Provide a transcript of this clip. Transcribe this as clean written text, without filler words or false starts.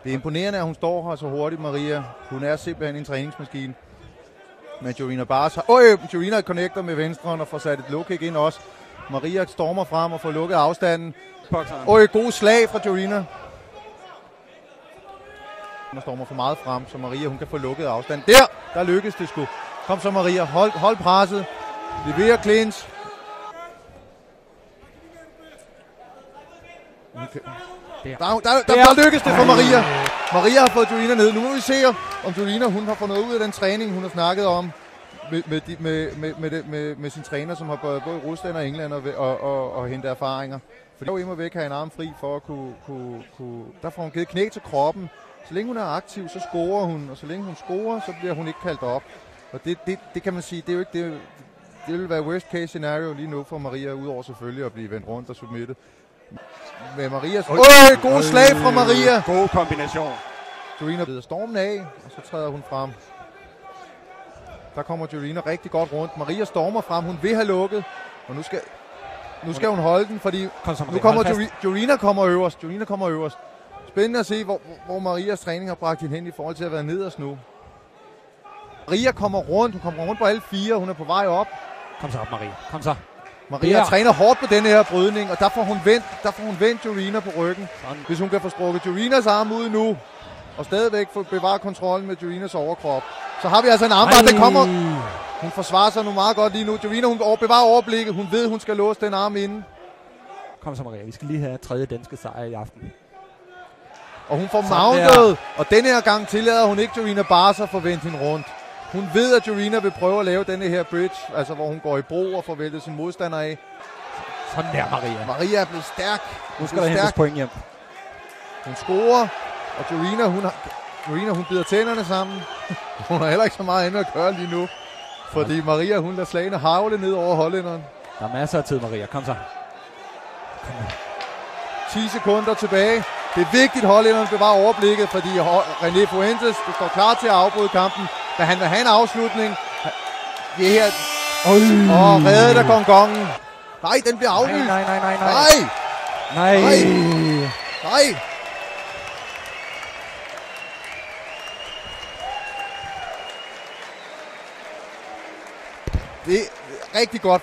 Det er imponerende, at hun står her så hurtigt, Maria. Hun er simpelthen en træningsmaskine. Men Jorina Barca... Jorina connecter med venstre og får sat et low kick ind også. Maria stormer frem og får lukket afstanden. God slag fra Jorina. Hun stormer for meget frem, så Maria hun kan få lukket afstand. Der lykkes det sgu. Kom så Maria, hold presset. Leverer clinch. Der lykkes det for Maria. Maria har fået Jorina ned. Nu må vi se, om Jorina hun har fået noget ud af den træning, hun har snakket om med sin træner, som har både i Rusland og England og hente erfaringer. For det er jo immer væk have en arm fri for at kunne... Der får hun givet knæ til kroppen. Så længe hun er aktiv, så scorer hun, og så længe hun scorer, så bliver hun ikke kaldt op. Og det kan man sige, det er jo ikke det. Det vil være worst case scenario lige nu for Maria, udover selvfølgelig at blive vendt rundt og submittet. Med Marias... God slag fra Maria! God kombination. Jorina leder stormen af, og så træder hun frem. Der kommer Jorina rigtig godt rundt. Maria stormer frem, hun vil have lukket, og nu skal hun holde den, fordi nu kommer Jorina kommer øverst. Jorina kommer øverst. Spændende at se, hvor Marias træning har bragt hende hen i forhold til at være nederst nu. Maria kommer rundt, hun kommer rundt på alle fire, hun er på vej op. Kom så op, Maria. Kom så. Maria træner hårdt på denne her brydning, og der får hun vendt Jorina på ryggen. Sådan. Hvis hun kan få strukket Jorinas arm ud nu, og stadigvæk få bevare kontrollen med Jorinas overkrop, så har vi altså en armbar, der kommer. Hun forsvarer sig nu meget godt lige nu. Jorina, hun bevarer overblikket. Hun ved, hun skal låse den arm inden. Kom så, Maria. Vi skal lige have tredje danske sejr i aften. Og hun får mounted, og denne her gang tillader hun ikke Jorina Barca at få vendt hende rundt. Hun ved, at Jorina vil prøve at lave denne her bridge, altså hvor hun går i bro og får væltet sin modstander af. Sådan der, Maria. Maria er blevet stærk. Nu skal der hentes point hjem. Hun scorer, og Jorina, hun bider tænderne sammen. Hun har heller ikke så meget andet at gøre lige nu, fordi Maria, hun lader slagene havle ned over hollænderen. Der er masser af tid, Maria. Kom så. 10 sekunder tilbage. Det er vigtigt, at hollænderen bevarer overblikket, fordi René Fuentes står klar til at afbryde kampen, da han vil have en afslutning. Det her... Og reddet af gongongen. Nej, den bliver aflyst. Nej. Det er rigtig godt.